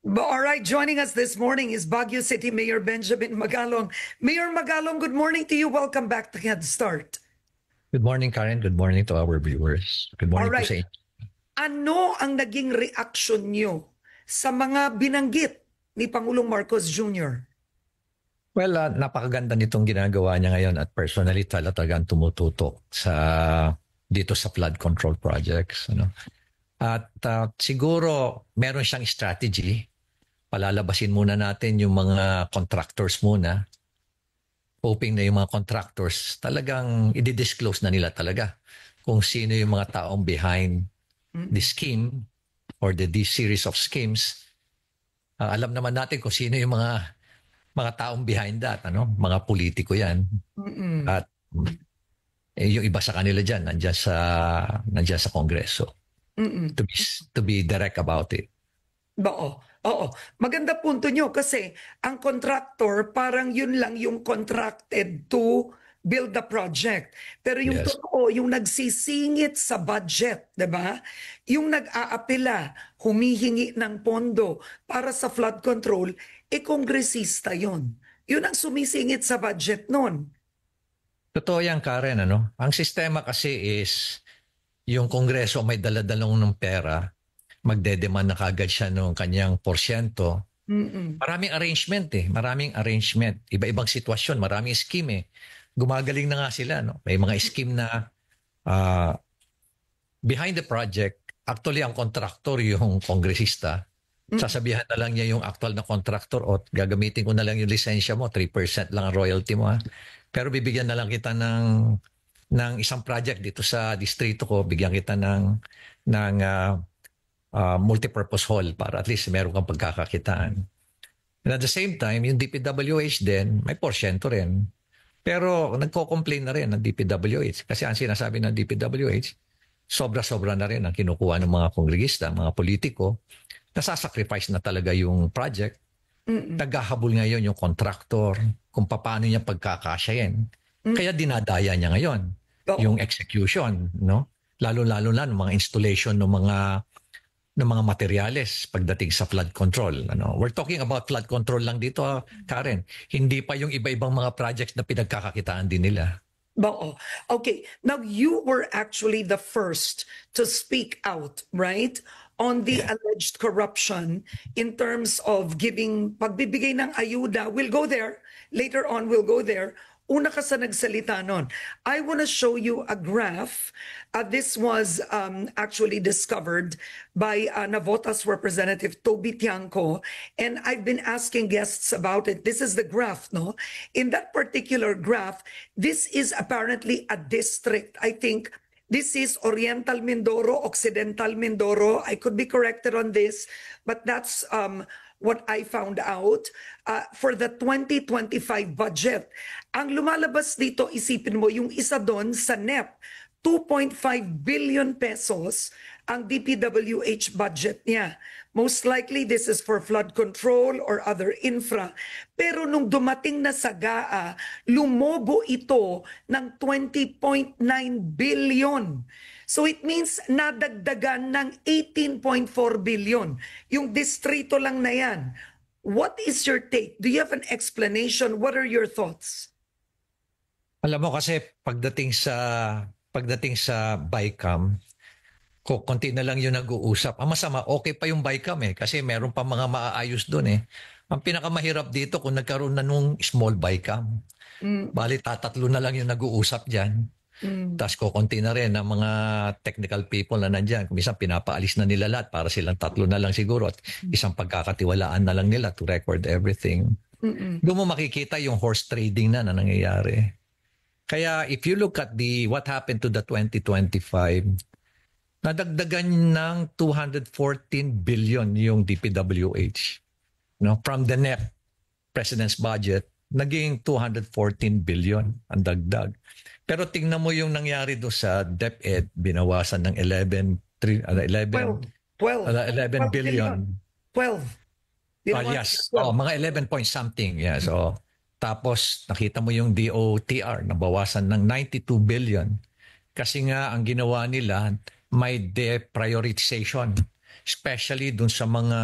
All right, joining us this morning is Baguio City Mayor Benjamin Magalong. Mayor Magalong, good morning to you. Welcome back to Head Start. Good morning, Karen. Good morning to our viewers. Good All morning po right. sa inyo. Ano ang naging reaction nyo sa mga binanggit ni Pangulong Marcos Jr.? Well, napakaganda nitong ginagawa niya ngayon at personally talagang tumututok dito sa flood control projects. At siguro meron siyang strategy. Palalabasin muna natin yung mga contractors muna. Hoping na yung mga contractors talagang i-disclose na nila talaga kung sino yung mga taong behind the scheme or this series of schemes. Alam naman natin kung sino yung mga taong behind that, mga politiko yan. At yung iba sa kanila dyan, nandiyan sa Kongreso. To be direct about it. Oo. Maganda punto nyo kasi ang contractor parang yun lang yung contracted to build the project. Pero yung Yes. totoo, yung nagsisingit sa budget, 'di ba? Yung nag-aapela, humihingi ng pondo para sa flood control, kongresista yun. Yun ang sumisingit sa budget nun. Totoo yan, Karen. Ang sistema kasi is yung Kongreso may dala-dalong ng pera, magdedemand na kagad siya ng kanyang porsyento. Maraming arrangement. Iba-ibang sitwasyon, maraming scheme eh. Gumagaling na nga sila. May mga scheme na behind the project, actually ang contractor yung kongresista. Sasabihan na lang niya yung actual na contractor o gagamitin ko na lang yung lisensya mo, 3% lang ang royalty mo. Pero bibigyan na lang kita ng isang project dito sa distrito ko, bigyan kita ng multipurpose hall para at least meron kang pagkakakitaan. And at the same time, yung DPWH din, may porsyento rin. Pero nagko-complain na rin ng DPWH kasi ang sinasabi ng DPWH, sobra-sobra na rin ang kinukuha ng mga kongregista, mga politiko, nasasacrifice na talaga yung project. Naghahabol ngayon yung contractor kung paano niya pagkakasyahin. Kaya dinadaya niya ngayon yung execution, lalo-lalo na ng mga installation ng mga materyales pagdating sa flood control. We're talking about flood control lang dito, Karen. Hindi pa yung iba-ibang mga projects na pinagkakakitaan din nila. Okay. Now, you were actually the first to speak out, right? On the alleged corruption in terms of pagbibigay ng ayuda. We'll go there. Later on, we'll go there. Una ka sa nagsalita nun. I want to show you a graph. This was actually discovered by Navotas Representative Toby Tiangco, and I've been asking guests about it. This is the graph, no? In that particular graph, this is apparently a district. I think this is Oriental Mindoro, Occidental Mindoro. I could be corrected on this, but that's what I found out for the 2025 budget. Ang lumalabas dito, isipin mo, yung isa doon sa NEP, 2.5 billion pesos ang DPWH budget niya. Most likely, this is for flood control or other infra. Pero nung dumating na sa GAA, lumobo ito ng 20.9 billion. So it means nadagdagan ng 18.4 billion. Yung distrito lang na yan. What is your take? Do you have an explanation? What are your thoughts? Alam mo kasi pagdating sa BICAM, konti na lang yung nag-uusap. Ang masama, okay pa yung BICAM kasi meron pa mga maaayos doon Ang pinakamahirap dito kung nagkaroon na nung small BICAM. Bali, tatatlo na lang yung nag-uusap dyan. Tapos konti na rin ang mga technical people na nandyan. Kung minsan pinapaalis na nila lahat para silang tatlo na lang siguro at isang pagkakatiwalaan na lang nila to record everything. Doon mo makikita yung horse trading na nangyayari. Kaya if you look at what happened to the 2025, nadagdagan ng 214 billion yung DPWH. From the NEP, President's budget, naging 214 billion ang dagdag. Pero tingnan mo yung nangyari do sa DepEd, binawasan ng 11 billion. 12. Yes. Mga 11 point something. Yeah. So, tapos nakita mo yung DOTR, nabawasan ng 92 billion. Kasi nga ang ginawa nila, may deprioritization. Especially dun sa mga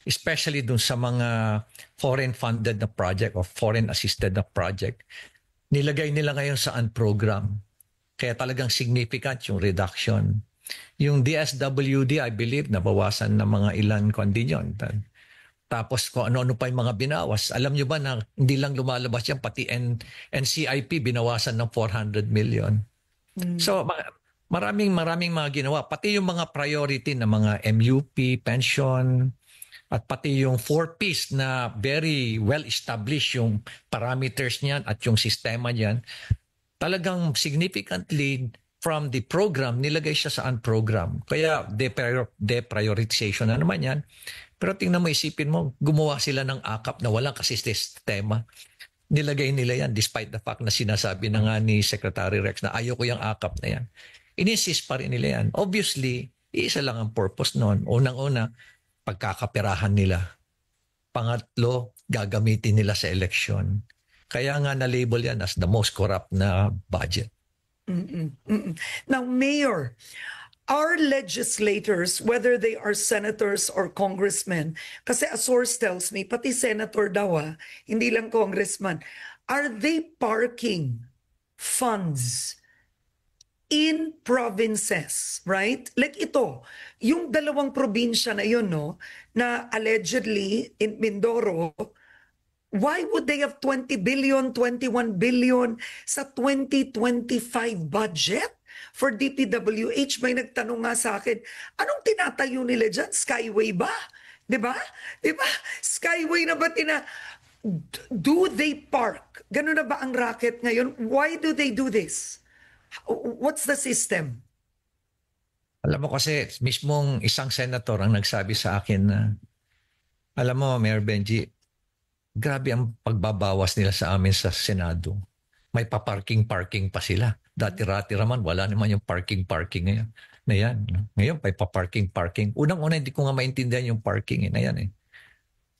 especially dun sa mga foreign-funded na project o foreign-assisted na project, nilagay nila ngayon sa program. Kaya talagang significant yung reduction. Yung DSWD, I believe, nabawasan na mga ilan kundi yun. Tapos kung ano-ano pa yung mga binawas. Alam nyo ba na hindi lang lumalabas yan, pati NCIP binawasan ng 400 million. So maraming mga ginawa. Pati yung mga priority na mga MUP, pension, at pati yung 4Ps na very well established yung parameters niyan at yung sistema niyan, talagang significantly from the program, nilagay siya sa unprogram. Kaya deprioritization na naman yan. Pero tingnan mo, isipin mo, gumawa sila ng akap na walang sistema. Nilagay nila yan despite the fact na sinasabi na nga ni Secretary Rex na ayaw ko yung akap na yan. Ininsist pa rin nila yan. Obviously, isa lang ang purpose noon. Unang-una, pagkakaperahan nila. Pangatlo, gagamitin nila sa election. Kaya nga na-label yan as the most corrupt na budget. Now, Mayor, our legislators, whether they are senators or congressmen, kasi a source tells me, pati senator daw hindi lang congressman, are they parking funds in provinces, right? Like ito, yung dalawang probinsya na yun, no, na allegedly in Mindoro, why would they have 20 billion, 21 billion sa 2025 budget for DPWH? May nagtanong nga sa akin, anong tinatayo nila dyan? Skyway ba? Diba? Diba? Skyway na ba do they park? Ganun na ba ang racket ngayon? Why do they do this? What's the system? Alam mo kasi, mismong isang senator ang nagsabi sa akin na, alam mo, Mayor Benji, grabe ang pagbabawas nila sa amin sa Senado. May pa-parking pa sila. Dati-rati naman, wala naman yung parking ngayon. Na yan. Ngayon, may pa-parking. Unang-una, hindi ko nga maintindihan yung parking na yan.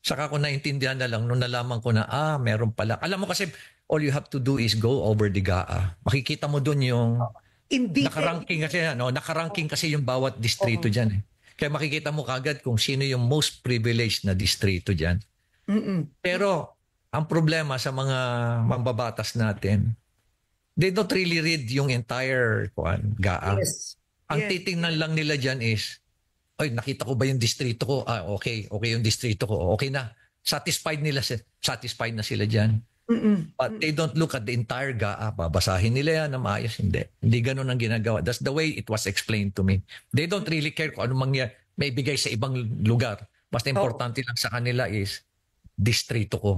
Saka ko naintindihan na lang nung nalaman ko na, meron pala. Alam mo kasi, all you have to do is go over the GAA. Makikita mo dun yung nakaranking kasi yung bawat distrito dyan. Kaya makikita mo kagad kung sino yung most privileged na distrito dyan. Pero ang problema sa mga mambabatas natin, they don't really read yung entire GAA. Yes. Ang titingnan lang nila dyan is, ay, nakita ko ba yung distrito ko? Okay yung distrito ko. Okay na. Satisfied na sila dyan. But they don't look at the entire GAA. Babasahin nila yan na maayos. Hindi ganun ang ginagawa. That's the way it was explained to me. They don't really care kung anong may bigay sa ibang lugar. Basta importante lang sa kanila is distrito ko.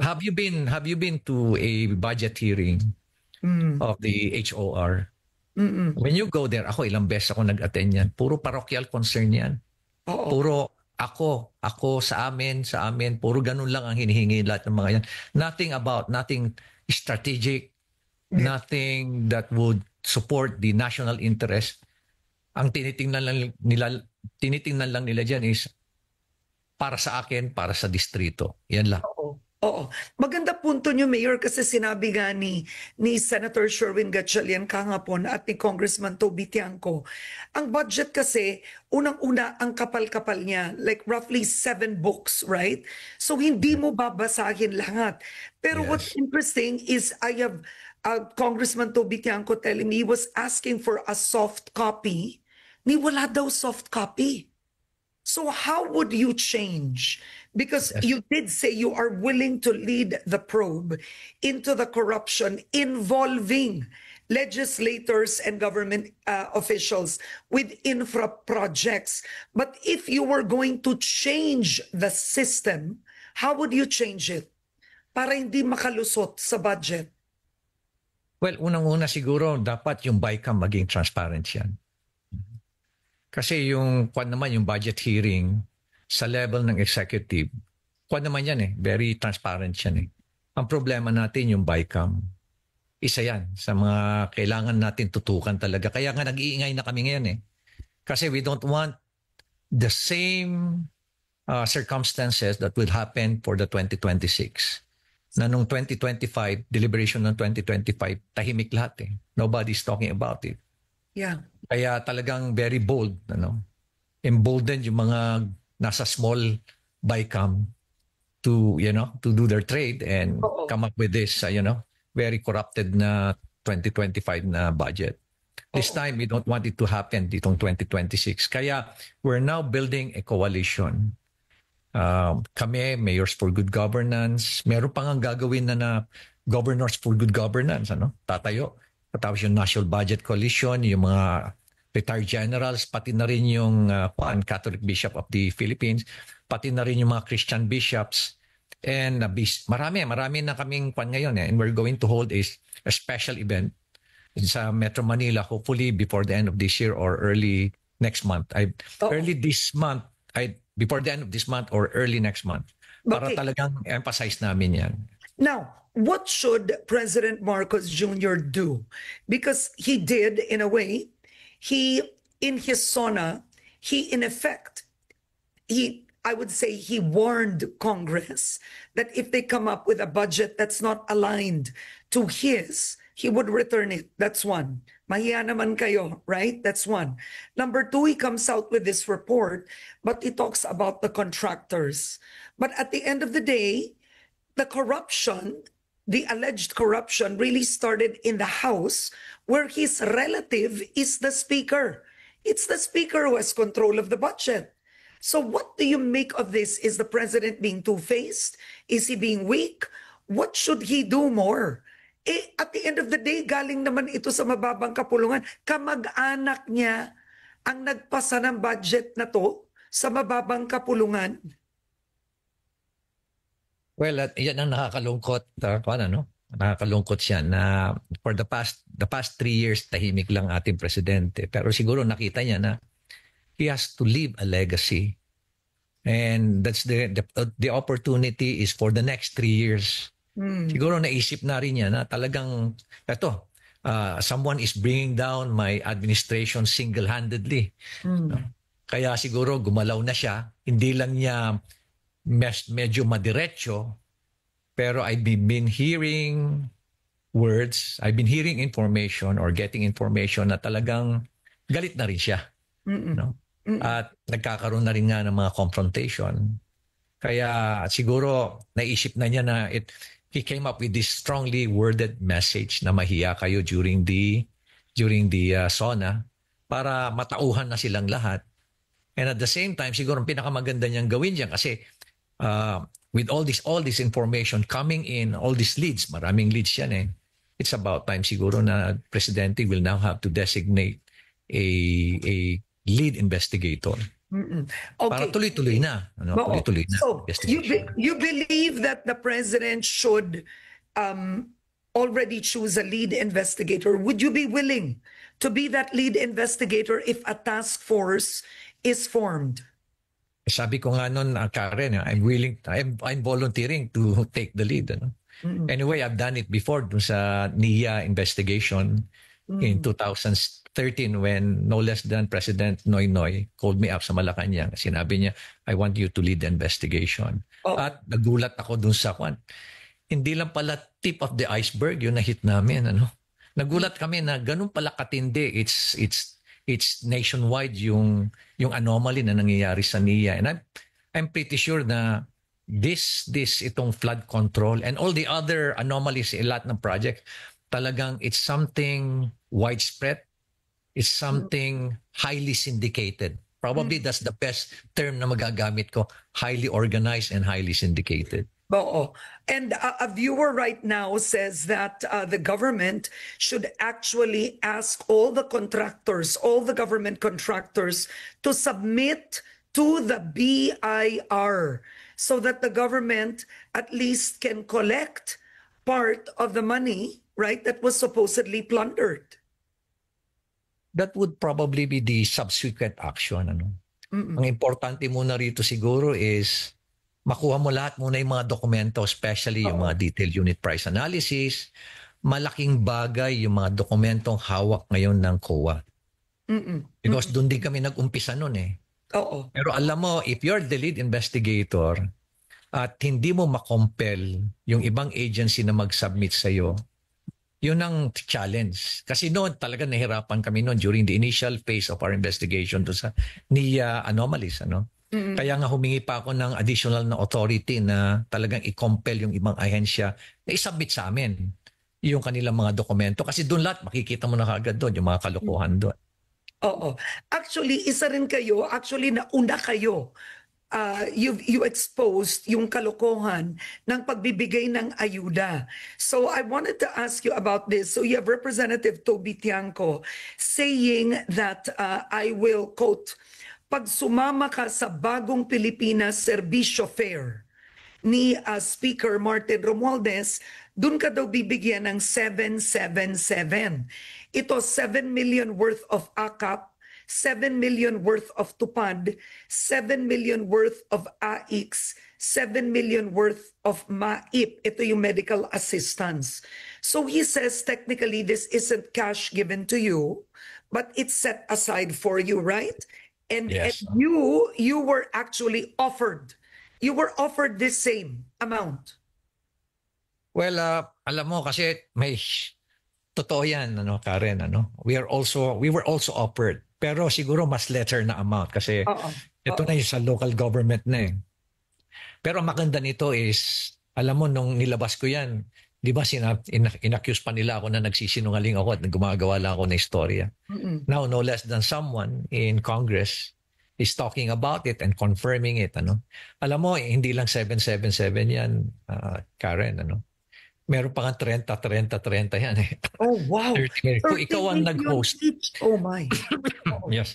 Have you been to a budget hearing of the HOR? When you go there, ako ilang beses ako nag-attend yan. Puro parochial concern yan. Puro ako sa amin, puro ganun lang ang hinihingi lahat ng mga yan. Nothing strategic, nothing that would support the national interest. Ang tinitingnan lang nila dyan is para sa akin, para sa distrito. Yan lang. Oo. Maganda punto niyo, Mayor, kasi sinabi nga ni Senator Sherwin Gatchalian kahapon at ni Congressman Toby Tiangco, ang budget kasi, unang-una, ang kapal-kapal niya, like roughly 7 books, right? So, hindi mo babasahin lahat. Pero Yes. what's interesting is I have Congressman Toby Tiangco telling me he was asking for a soft copy. Wala daw soft copy. So how would you change? Because you did say you are willing to lead the probe into the corruption involving legislators and government officials with infra projects. But if you were going to change the system, how would you change it? Para hindi makalusot sa budget. Well, unang-una siguro, dapat yung BICAM maging transparent yan. Kasi yung budget hearing sa level ng executive, very transparent yan . Ang problema natin yung BICAM. Isa yan sa mga kailangan natin tutukan talaga. Kaya nga nag-iingay na kami ngayon . Kasi we don't want the same circumstances that will happen for the 2026. Na nung 2025, deliberation ng 2025, tahimik lahat . Nobody's talking about it. Yeah. Kaya talagang very bold, emboldened yung mga nasa small BICAM to, to do their trade and Oo. come up with this, very corrupted na 2025 na budget. This Oo. time, we don't want it to happen ditong 2026. Kaya we're now building a coalition. Kami, Mayors for Good Governance, meron pa nga gagawin na Governors for Good Governance, tatayo. Tapos yung National Budget Coalition, yung mga retired generals, pati na rin yung Catholic Bishop of the Philippines, pati na rin yung mga Christian bishops. And marami na kaming ngayon. And we're going to hold a special event sa Metro Manila, hopefully before the end of this year or early next month. Before the end of this month or early next month. Para Okay. talagang emphasize namin yan. Now, what should President Marcos Jr. do? Because he did, in a way, in his SONA, in effect, I would say he warned Congress that if they come up with a budget that's not aligned to his, he would return it. That's one. Mahiya naman kayo, right? That's one. Number two, he comes out with this report, but he talks about the contractors. But at the end of the day, the corruption, the alleged corruption, really started in the House, where his relative is the Speaker. It's the Speaker who has control of the budget. So what do you make of this? Is the President being two-faced? Is he being weak? What should he do more? At the end of the day, galing naman ito sa mababang kapulungan. Kamag-anak niya ang nagpasa ng budget na to sa mababang kapulungan. Well, yan ang nakakalungkot. Nakakalungkot siya na for the past 3 years, tahimik lang ating presidente. Pero siguro nakita niya na he has to leave a legacy. And that's the opportunity is for the next 3 years. Siguro naisip na rin niya na talagang someone is bringing down my administration single-handedly. No? Kaya siguro gumalaw na siya. Hindi lang niya medyo madiretso, pero I've been hearing words, I've been hearing information or getting information na talagang galit na rin siya. No? At nagkakaroon na rin nga ng mga confrontation. Kaya siguro naisip na niya na he came up with this strongly worded message na mahiya kayo during the SONA para matauhan na silang lahat. And at the same time, siguro ang pinakamaganda niyang gawin diyan kasi with all this information coming in, all these leads, maraming leads yan it's about time siguro na Presidente will now have to designate a lead investigator. Okay. Para tuloy-tuloy na. Tuloy-tuloy na. So, you believe that the President should already choose a lead investigator? Would you be willing to be that lead investigator if a task force is formed? Sabi ko nga noon, Karen, I'm volunteering to take the lead. Anyway, I've done it before dun sa NIA investigation in 2013 when no less than President Noynoy called me up sa Malacanang. Sinabi niya, I want you to lead the investigation. At nagulat ako dun sa hindi lang pala tip of the iceberg yung na-hit namin. Nagulat kami na ganun pala katindi. It's nationwide yung anomaly na nangyayari sa NIA. And I'm pretty sure na itong flood control and all the other anomalies in lahat ng project, talagang it's something widespread. It's something highly syndicated. Probably that's the best term na magagamit ko, highly organized and highly syndicated. Oo. And a viewer right now says that the government should actually ask all the government contractors to submit to the BIR so that the government at least can collect part of the money, right, that was supposedly plundered. That would probably be the subsequent action. Ang importante muna rito siguro is makuha mo lahat muna yung mga dokumento, especially yung mga detailed unit price analysis. Malaking bagay yung mga dokumentong hawak ngayon ng COA. Because doon din kami nag-umpisa nun Oo. Pero alam mo, if you're the lead investigator at hindi mo makompel yung ibang agency na mag-submit sa'yo, yun ang challenge. Kasi noon talaga nahirapan kami noon during the initial phase of our investigation to sa NIA anomalies. Mm. Kaya nga humingi pa ako ng additional na authority na talagang i-compel yung ibang ahensya na isubmit sa amin yung kanilang mga dokumento. Kasi doon lahat makikita mo na kaagad doon yung mga kalokohan doon. Oo. Actually, isa rin kayo, actually nauna kayo. You exposed yung kalokohan ng pagbibigay ng ayuda. So I wanted to ask you about this. So you have Representative Toby Tiangco saying that, I will quote, pag sumama ka sa Bagong Pilipinas Serbisyo Fair ni Speaker Martin Romualdez, dun ka daw bibigyan ng 777. Ito 7 million worth of AKAP, 7 million worth of TUPAD, 7 million worth of AIX, 7 million worth of MAIP. Ito yung medical assistance. So he says technically this isn't cash given to you, but it's set aside for you, right? And Yes. you were actually offered. You were offered this same amount. Well, alam mo kasi may totoo yan, Karen, We were also offered. Pero siguro mas lesser na amount kasi Oo. ito na yung sa local government na eh. Pero ang maganda nito is, alam mo, nung nilabas ko yan, di ba inaccuse pa nila ako na nagsisinungaling ako at gumagawa lang ako na istorya. Mm-mm. Now, no less than someone in Congress is talking about it and confirming it. Alam mo, hindi lang 777 yan, Karen. Meron pa nga 30 yan eh. Oh, wow. 30. Kung 30 ikaw ang million nag-host, each. Oh my. yes.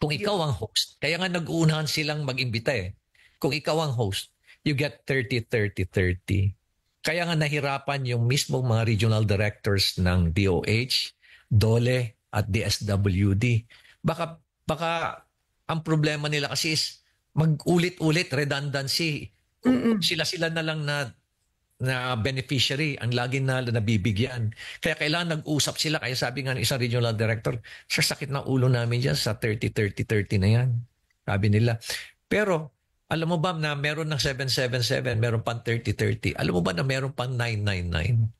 Kung ikaw ang host, kaya nga nag-uunahan silang mag-imbita eh. Kung ikaw ang host, you get 30, 30, 30. Kaya nga nahirapan yung mismong mga regional directors ng DOH, DOLE at DSWD. Baka ang problema nila kasi is mag-ulit-ulit redundancy. Sila na lang na beneficiary ang lagi na nabibigyan. Kaya kailangan nag-usap sila. Kaya sabi nga ng isang regional director, sa sakit ng ulo namin dyan sa 30-30-30 na yan. Sabi nila. Pero alam mo ba na meron ng 777, meron pang 30-30. Alam mo ba na meron pang 999?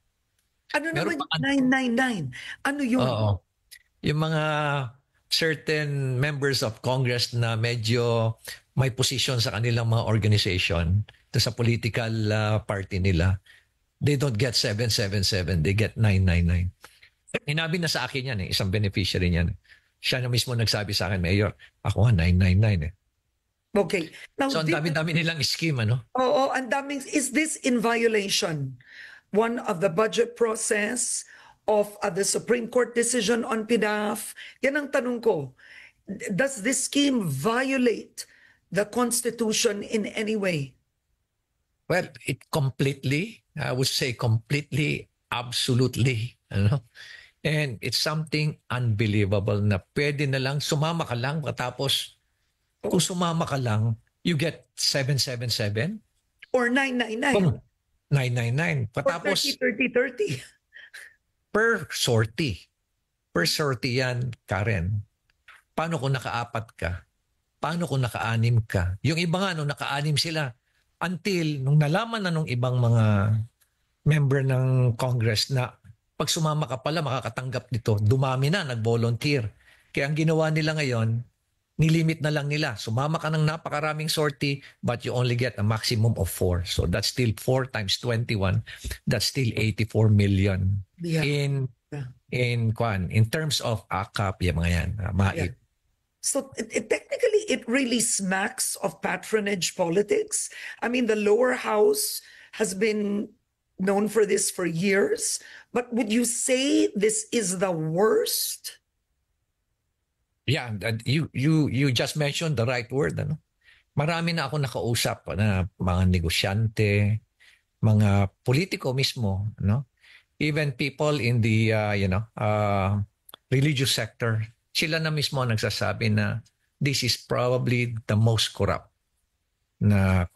Ano Meron naman pa- 999? Ano yun? Oo. Yung mga certain members of Congress na medyo may position sa kanilang mga organization, sa political party nila, they don't get 777, they get 999. Inabi na sa akin yan eh, isang beneficiary niyan. Siya na mismo nagsabi sa akin, Mayor, ako nga 999 eh. Okay. Now, So ang dami-dami nilang scheme, Oo, ang daming, is this in violation? One of the budget process of the Supreme Court decision on PDAF? Yan ang tanong ko. Does this scheme violate the Constitution in any way? Well, it completely, I would say completely, absolutely, And it's something unbelievable na pwede na lang, sumama ka lang, tapos kung sumama ka lang, you get 777 Or 999? 999. Or Patapos 30-30-30? per sortie. Per sortie yan, Karen. Paano kung naka-4 ka? Paano kung naka-6 ka? Yung iba nga, naka-6 sila. Until nung nalaman na nung ibang mga member ng Congress na pag sumama ka pala makakatanggap nito, dumami na, nag-volunteer. Kaya ang ginawa nila ngayon, nilimit na lang nila. Sumama ka ng napakaraming sortie but you only get a maximum of 4. So that's still 4 times 21. That's still 84 million. Yeah. In terms of AKAP, yung mga yan, MAIP. Yeah. So technically, it really smacks of patronage politics. I mean, the lower house has been known for this for years. But would you say this is the worst? Yeah, you just mentioned the right word. Marami na ako nakausap na mga negosyante, mga politiko mismo, even people in the religious sector. Sila na mismo nagsasabi na this is probably the most corrupt na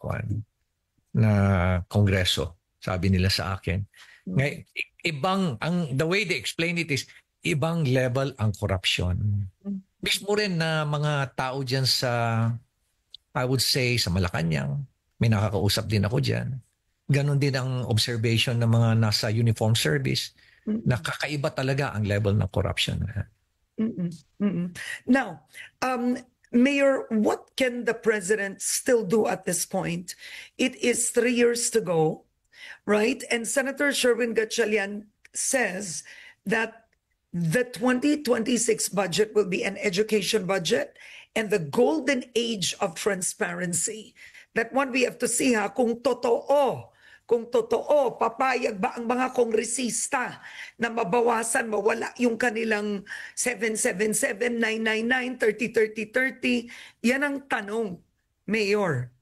kongreso, sabi nila sa akin. The way they explain it is ibang level ang corruption. Mismo rin na mga tao dyan sa, I would say, sa Malacanang, may nakakausap din ako dyan. Ganon din ang observation ng mga nasa uniform service. Nakakaiba talaga ang level ng corruption. Now, Mayor, what can the president still do at this point? It is 3 years to go, right? And Senator Sherwin Gatchalian says that the 2026 budget will be an education budget and the golden age of transparency. That one we have to see kung totoo, papayag ba ang mga kongresista na mabawasan, mawala yung kanilang 777, 999, 30, 30, 30. Yan ang tanong, Mayor.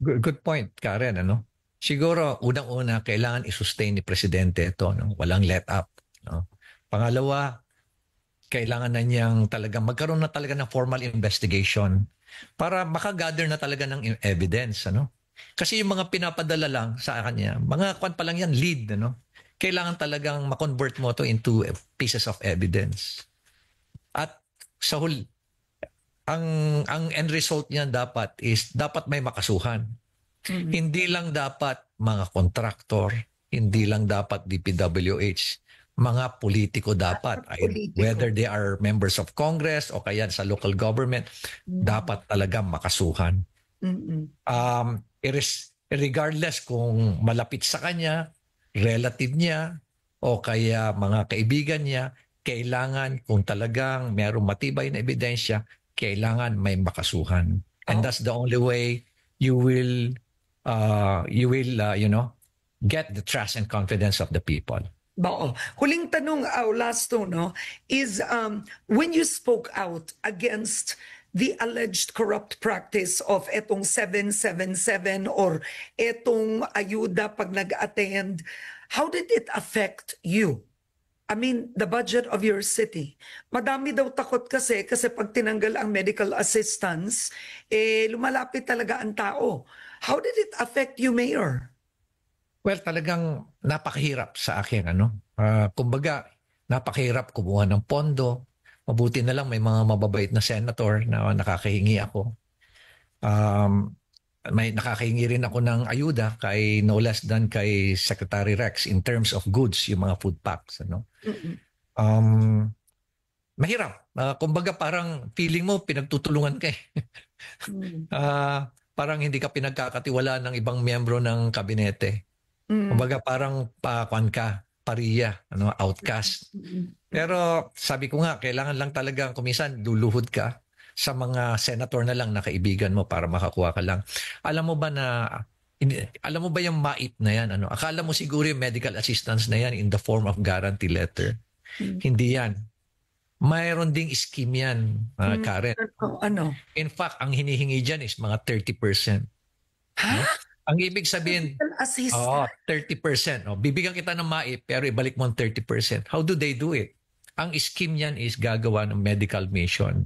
Good point, Karen. Siguro, unang-una, kailangan i-sustain ni Presidente ito. Walang let up. Pangalawa, kailangan na niyang magkaroon na talaga ng formal investigation para makagather na talaga ng evidence. Kasi yung mga pinapadala lang sa kanya, mga kwan pa lang yan, lead. Kailangan talagang ma-convert mo to into pieces of evidence. At sa huli, ang end result niyan dapat may makasuhan. Mm-hmm. Hindi lang dapat mga kontraktor, hindi lang dapat DPWH, mga politiko dapat. Whether they are members of Congress o kaya sa local government, dapat talaga makasuhan. Regardless kung malapit sa kanya, relative niya, o kaya mga kaibigan niya, kailangan kung talagang mayroong matibay na ebidensya, kailangan may makasuhan. And that's the only way you will get the trust and confidence of the people. Huling tanong, last is when you spoke out against the alleged corrupt practice of etong 777 or etong ayuda pag nag-attend, how did it affect you? I mean, the budget of your city. Madami daw takot kasi pag tinanggal ang medical assistance, lumalapit talaga ang tao. How did it affect you, Mayor? Well, talagang napakahirap sa akin. Kumbaga, napakahirap kumuha ng pondo. Mabuti na lang may mga mababait na senator na nakakahingi ako. May nakakahingi rin ako ng ayuda kay no less than kay Secretary Rex in terms of goods, yung mga food packs. Mahirap. Kumbaga parang feeling mo pinagtutulungan ka eh. Parang hindi ka pinagkakatiwala ng ibang miyembro ng kabinete. Kumbaga parang pariya, outcast. Pero sabi ko nga, kailangan lang talaga kuminsan luluhod ka sa mga senator na lang na kaibigan mo para makakuha ka lang. Alam mo ba yung MAIP na yan? Akala mo siguro yung medical assistance na yan in the form of guarantee letter. Hindi yan. Mayroon ding scheme yan, Karen. In fact, ang hinihingi dyan is mga 30%. Ha? Ang ibig sabihin, 30%. Bibigyan kita ng MAIP pero ibalik mo ang 30%. How do they do it? Ang scheme niyan is gagawa ng medical mission.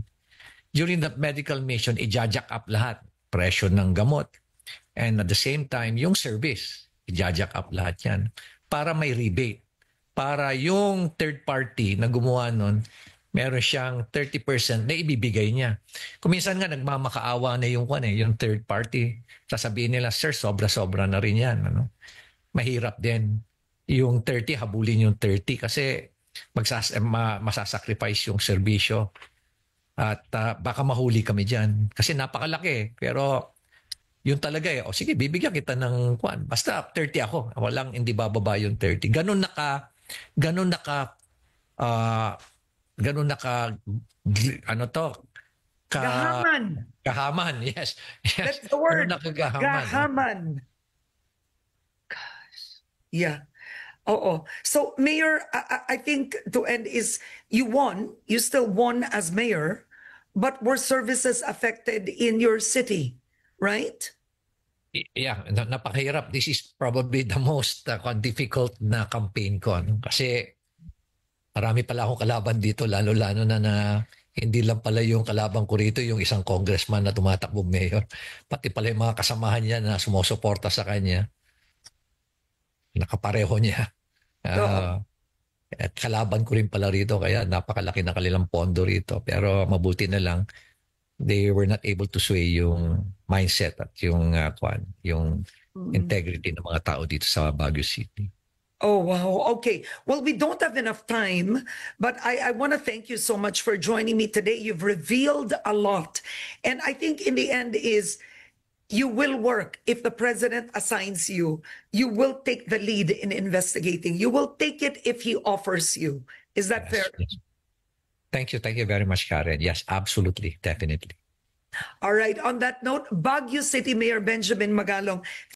During that medical mission, i-jack up lahat. Presyo ng gamot. And at the same time, yung service, i-jack up lahat yan. Para may rebate. Para yung third party na gumawa nun, meron siyang 30% na ibibigay niya. Kuminsan nga nagmamakaawa na yung third party. Sasabihin nila, sir, sobra-sobra na rin yan. Mahirap din. Yung 30, habulin yung 30 kasi masasacrifice yung serbisyo. At baka mahuli kami dyan. Kasi napakalaki. Pero yun talaga sige, bibigyan kita ng basta 30 ako. Hindi bababa yung 30. Ganun naka Gahaman, yes. That's the word. Gahaman. Gahaman. Gosh. Yeah. So, Mayor, I think to end is you still won as mayor, but were services affected in your city, right? Yeah, napakahirap. This is probably the most difficult na campaign ko. Kasi marami pala akong kalaban dito, lalo-lalo na hindi lang pala yung kalaban ko rito, yung isang congressman na tumatakbong mayor. Pati pala yung mga kasamahan niya na sumusuporta sa kanya. Nakapareho niya. At kalaban ko rin pala rito, kaya napakalaki na kanilang pondo rito. Pero mabuti na lang, they were not able to sway yung mindset at yung integrity ng mga tao dito sa Baguio City. Oh, wow. Okay. Well, we don't have enough time, but I want to thank you so much for joining me today. You've revealed a lot. And I think in the end is you will work if the president assigns you. You will take the lead in investigating. You will take it if he offers you. Is that fair? Yes. Thank you. Thank you very much, Karen. Yes, absolutely. Definitely. All right. On that note, Baguio City Mayor Benjamin Magalong,